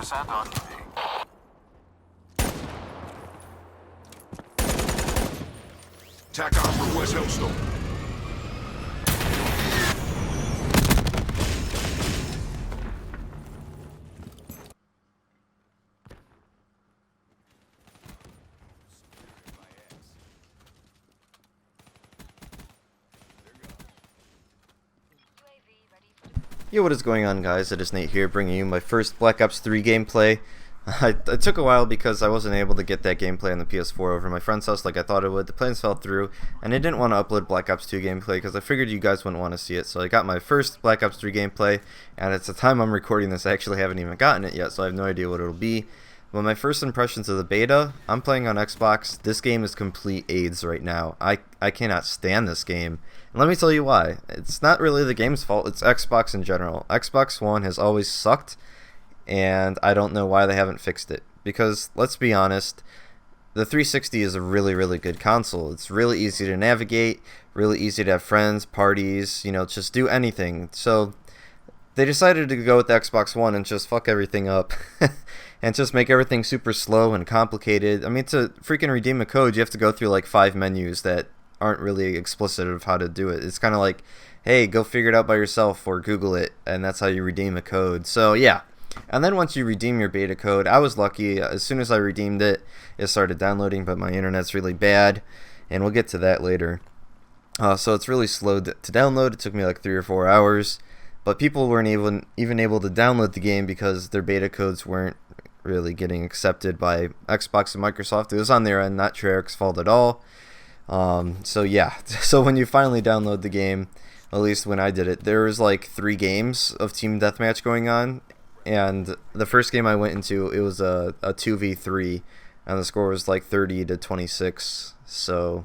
100% on duty. Tack on for West Hellstone. Yo, what is going on, guys? It is Nate here, bringing you my first Black Ops 3 gameplay. It took a while because I wasn't able to get that gameplay on the PS4 over my friend's house like I thought it would. The plans fell through, and I didn't want to upload Black Ops 2 gameplay because I figured you guys wouldn't want to see it. So I got my first Black Ops 3 gameplay, and at the time I'm recording this, I actually haven't even gotten it yet, so I have no idea what it'll be. But my first impressions of the beta, I'm playing on Xbox. This game is complete AIDS right now. I cannot stand this game. And let me tell you why. It's not really the game's fault, it's Xbox in general. Xbox One has always sucked, and I don't know why they haven't fixed it. Because, let's be honest, the 360 is a really, really good console. It's really easy to navigate, really easy to have friends, parties, just do anything. So, they decided to go with the Xbox One and just fuck everything up. And just make everything super slow and complicated. I mean, to freaking redeem a code, you have to go through like 5 menus that aren't really explicit of how to do it. It's kind of like, hey, go figure it out by yourself or Google it, and that's how you redeem a code. So yeah, and then once you redeem your beta code, I was lucky. As soon as I redeemed it, it started downloading, but my internet's really bad, and we'll get to that later. So it's really slow to download. It took me like 3 or 4 hours, but people weren't even able to download the game because their beta codes weren't really getting accepted by Xbox and Microsoft. It was on their end, not Treyarch's fault at all. So yeah, so when you finally download the game, at least when I did it, there was like 3 games of Team Deathmatch going on, and the first game I went into, it was a 2v3, and the score was like 30-26. So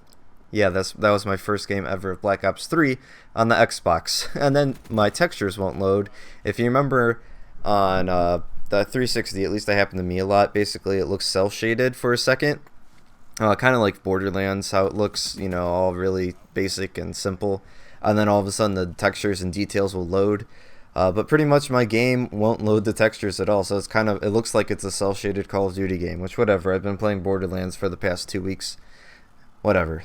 yeah, that was my first game ever of Black Ops 3 on the Xbox. And then my textures won't load. If you remember on the 360, at least that happened to me a lot. Basically, it looks cel-shaded for a second. Kind of like Borderlands, how it looks, all really basic and simple. And then all of a sudden, the textures and details will load. But pretty much my game won't load the textures at all. So it looks like it's a cel-shaded Call of Duty game, which whatever. I've been playing Borderlands for the past 2 weeks. Whatever.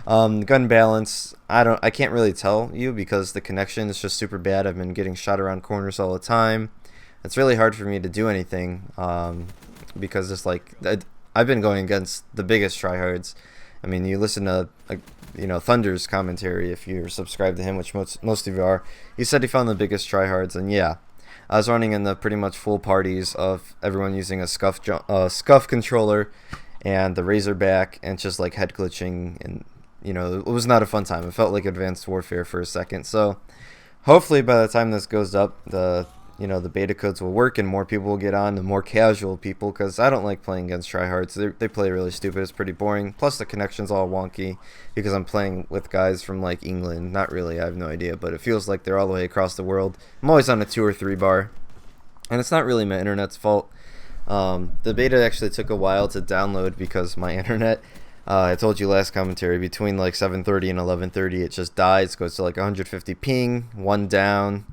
Gun balance, I can't really tell you because the connection is just super bad. I've been getting shot around corners all the time. It's really hard for me to do anything because it's like I've been going against the biggest tryhards. I mean, you listen to Thunder's commentary if you're subscribed to him, which most of you are. He said he found the biggest tryhards, and yeah, I was running in the pretty much full parties of everyone using a scuff controller and the Razorback, and just like head glitching, and it was not a fun time. It felt like Advanced Warfare for a second. So hopefully by the time this goes up, the beta codes will work and more people will get on, the more casual people, because I don't like playing against tryhards. They play really stupid. It's pretty boring. Plus the connection's all wonky because I'm playing with guys from like England. Not really, I have no idea, but it feels like they're all the way across the world. I'm always on a 2 or 3 bar, and it's not really my internet's fault. The beta actually took a while to download because my internet, I told you last commentary, between like 7:30 and 11:30 it just dies, goes to like 150 ping, 1 down,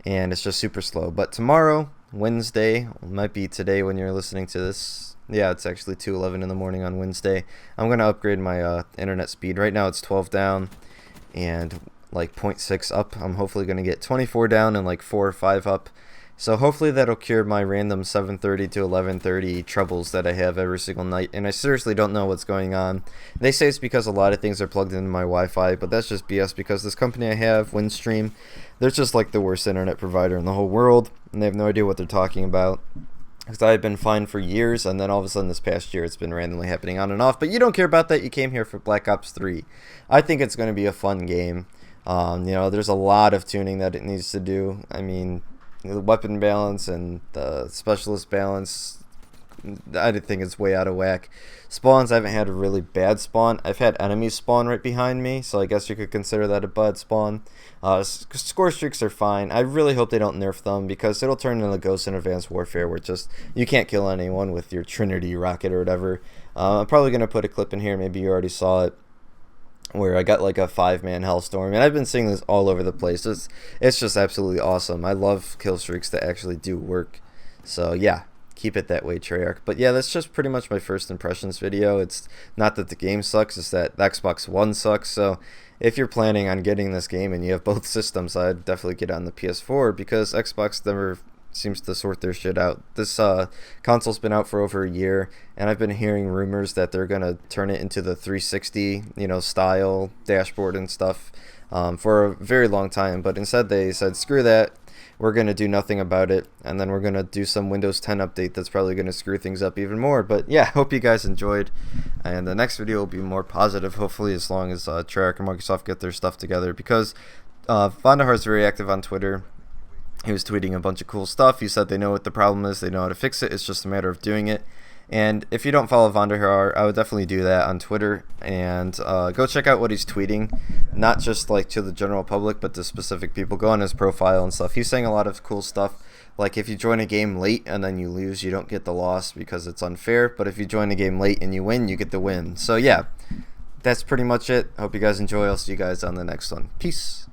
and it's just super slow. But tomorrow, Wednesday, might be today when you're listening to this, yeah, it's actually 2:11 in the morning on Wednesday, I'm going to upgrade my internet speed. Right now it's 12 down and like 0.6 up. I'm hopefully going to get 24 down and like 4 or 5 up. So hopefully that'll cure my random 7:30 to 11:30 troubles that I have every single night, and I seriously don't know what's going on. They say it's because a lot of things are plugged into my Wi-Fi, but that's just BS because this company I have, Windstream, they're just like the worst internet provider in the whole world, and they have no idea what they're talking about. Because I've been fine for years, and then all of a sudden this past year it's been randomly happening on and off. But you don't care about that. You came here for Black Ops 3. I think it's going to be a fun game. There's a lot of tuning that it needs to do. I mean, the weapon balance and the specialist balance, I think it's way out of whack. Spawns, I haven't had a really bad spawn. I've had enemies spawn right behind me, so I guess you could consider that a bad spawn. Score streaks are fine. I really hope they don't nerf them because it'll turn into Ghost in Advanced Warfare where you can't kill anyone with your Trinity rocket or whatever. I'm probably going to put a clip in here, maybe you already saw it, where I got like a 5-man Hellstorm, and I've been seeing this all over the place. It's just absolutely awesome. I love kill streaks that actually do work. So yeah, keep it that way, Treyarch. But yeah, that's just pretty much my first impressions video. It's not that the game sucks, it's that the Xbox One sucks. So if you're planning on getting this game and you have both systems, I'd definitely get on the PS4 because Xbox never seems to sort their shit out. This console's been out for over a year, and I've been hearing rumors that they're gonna turn it into the 360, style dashboard and stuff for a very long time. But instead, they said, "Screw that. We're gonna do nothing about it, and then we're gonna do some Windows 10 update that's probably gonna screw things up even more." But yeah, hope you guys enjoyed, and the next video will be more positive, hopefully, as long as Treyarch and Microsoft get their stuff together, because Vonderhaar is very active on Twitter. He was tweeting a bunch of cool stuff. He said they know what the problem is, they know how to fix it, it's just a matter of doing it. And if you don't follow Vonderhaar, I would definitely do that on Twitter, and go check out what he's tweeting, not just like to the general public, but to specific people. Go on his profile and stuff. He's saying a lot of cool stuff, like if you join a game late and then you lose, you don't get the loss because it's unfair, but if you join a game late and you win, you get the win. So yeah, that's pretty much it. Hope you guys enjoy. I'll see you guys on the next one. Peace.